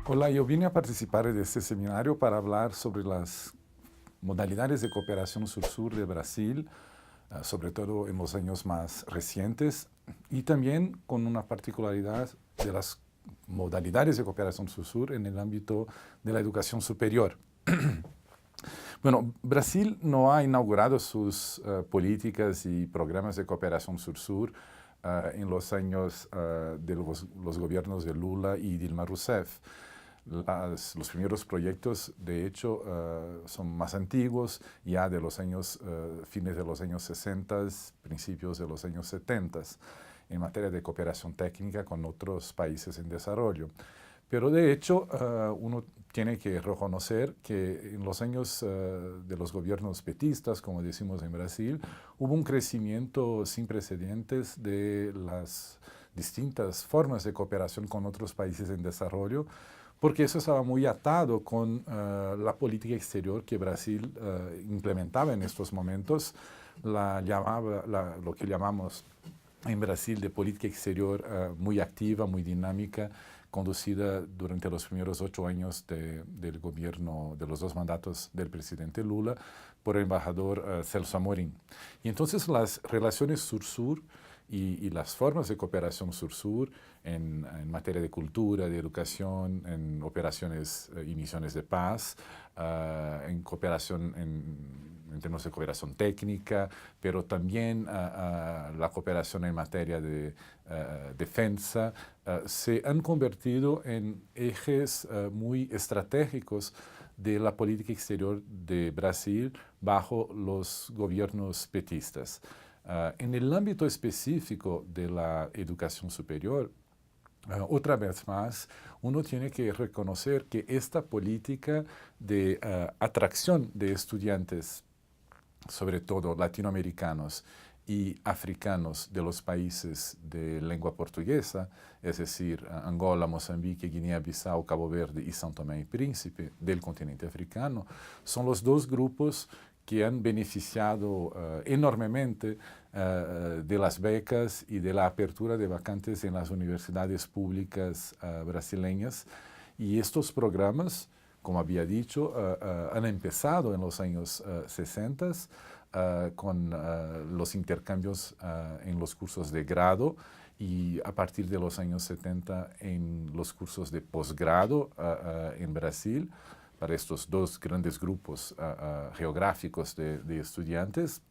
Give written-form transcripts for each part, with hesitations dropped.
Hola, yo vine a participar de este seminario para hablar sobre las modalidades de cooperación sur-sur de Brasil, sobre todo en los años más recientes, y también con una particularidad de las modalidades de cooperación sur-sur en el ámbito de la educación superior. Bueno, Brasil no ha inaugurado sus políticas y programas de cooperación sur-sur en los años de los gobiernos de Lula y Dilma Rousseff. Los primeros proyectos, de hecho, son más antiguos, ya de los años, fines de los años 60, principios de los años 70, en materia de cooperación técnica con otros países en desarrollo. Pero de hecho, uno tiene que reconocer que en los años de los gobiernos petistas, como decimos en Brasil, hubo un crecimiento sin precedentes de las distintas formas de cooperación con otros países en desarrollo, porque eso estaba muy atado con la política exterior que Brasil implementaba en estos momentos, lo que llamamos en Brasil de política exterior muy activa, muy dinámica, conducida durante los primeros 8 años del gobierno, de los 2 mandatos del presidente Lula, por el embajador Celso Amorim. Y entonces las relaciones sur-sur y las formas de cooperación sur-sur en materia de cultura, de educación, en operaciones y misiones de paz, en cooperación en términos de cooperación técnica, pero también la cooperación en materia de defensa, se han convertido en ejes muy estratégicos de la política exterior de Brasil bajo los gobiernos petistas. En el ámbito específico de la educación superior, otra vez más, uno tiene que reconocer que esta política de atracción de estudiantes, sobre todo latinoamericanos y africanos de los países de lengua portuguesa, es decir, Angola, Mozambique, Guinea-Bissau, Cabo Verde y São Tomé y Príncipe del continente africano, son los 2 grupos que han beneficiado enormemente de las becas y de la apertura de vacantes en las universidades públicas brasileñas. Y estos programas, como había dicho, han empezado en los años 60 con los intercambios en los cursos de grado y a partir de los años 70 en los cursos de posgrado en Brasil, para estos 2 grandes grupos geográficos de estudiantes.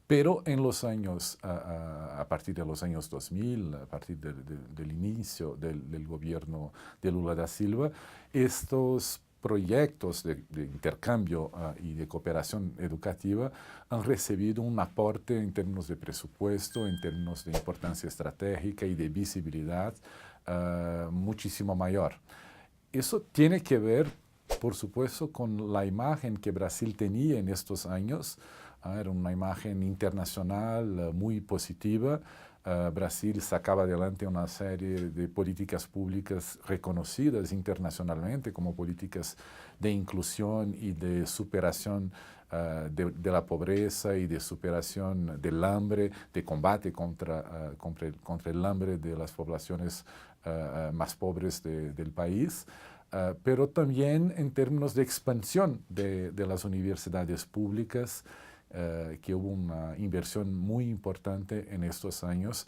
Pero en los años, a partir de los años 2000, a partir del inicio del gobierno de Lula da Silva, estos proyectos de intercambio y de cooperación educativa han recibido un aporte en términos de presupuesto, en términos de importancia estratégica y de visibilidad muchísimo mayor. Eso tiene que ver, por supuesto, con la imagen que Brasil tenía en estos años. Era una imagen internacional muy positiva. Brasil sacaba adelante una serie de políticas públicas reconocidas internacionalmente como políticas de inclusión y de superación de la pobreza y de superación del hambre, de combate contra el hambre de las poblaciones más pobres del país. Pero también en términos de expansión de las universidades públicas, que hubo una inversión muy importante en estos años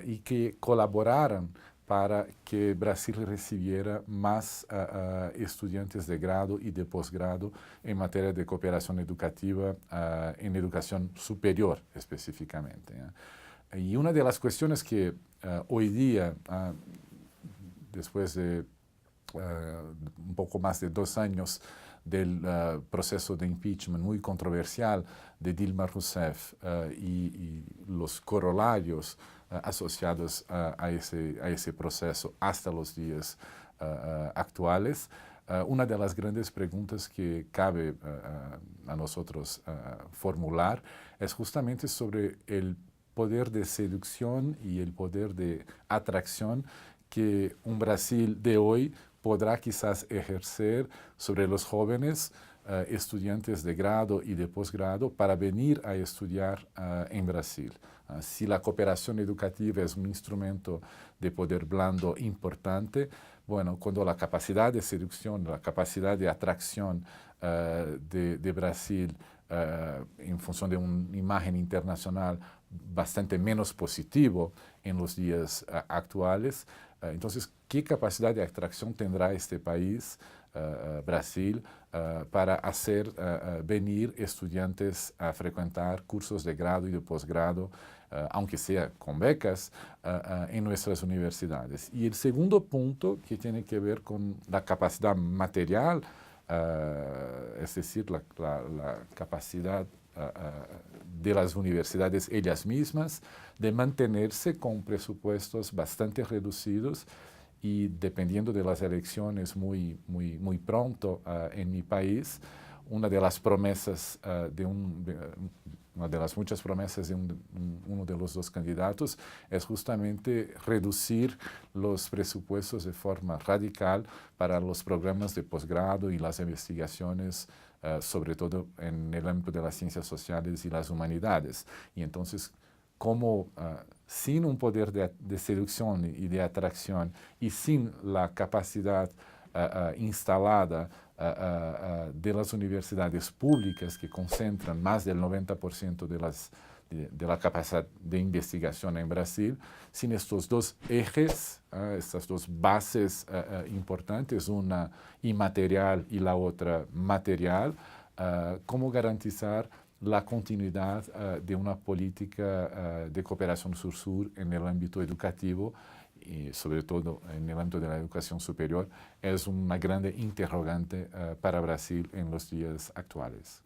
y que colaboraron para que Brasil recibiera más estudiantes de grado y de posgrado en materia de cooperación educativa, en educación superior específicamente. Y una de las cuestiones que hoy día, después de un poco más de 2 años del proceso de impeachment muy controversial de Dilma Rousseff y los corolarios asociados a ese proceso hasta los días actuales, una de las grandes preguntas que cabe a nosotros formular es justamente sobre el poder de seducción y el poder de atracción que un Brasil de hoy podrá quizás ejercer sobre los jóvenes estudiantes de grado y de posgrado para venir a estudiar en Brasil. Si la cooperación educativa es un instrumento de poder blando importante, Bueno, cuando la capacidad de seducción, la capacidad de atracción de Brasil en función de una imagen internacional bastante menos positivo en los días actuales, entonces, ¿qué capacidad de atracción tendrá este país, Brasil, para hacer venir estudiantes a frecuentar cursos de grado y de posgrado, aunque sea con becas, en nuestras universidades? Y el segundo punto, que tiene que ver con la capacidad material, es decir, la capacidad de las universidades ellas mismas de mantenerse con presupuestos bastante reducidos y dependiendo de las elecciones muy pronto en mi país, una de las promesas una de las muchas promesas de uno de los dos candidatos es justamente reducir los presupuestos de forma radical para los programas de posgrado y las investigaciones, sobre todo en el ámbito de las ciencias sociales y las humanidades. Y entonces, como sin un poder de seducción y de atracción y sin la capacidad instalada de las universidades públicas que concentran más del 90% de la capacidad de investigación en Brasil, sin estos dos ejes, estas dos bases importantes, una inmaterial y la otra material, ¿cómo garantizar la continuidad de una política de cooperación sur-sur en el ámbito educativo y sobre todo en el ámbito de la educación superior? Es una grande interrogante para Brasil en los días actuales.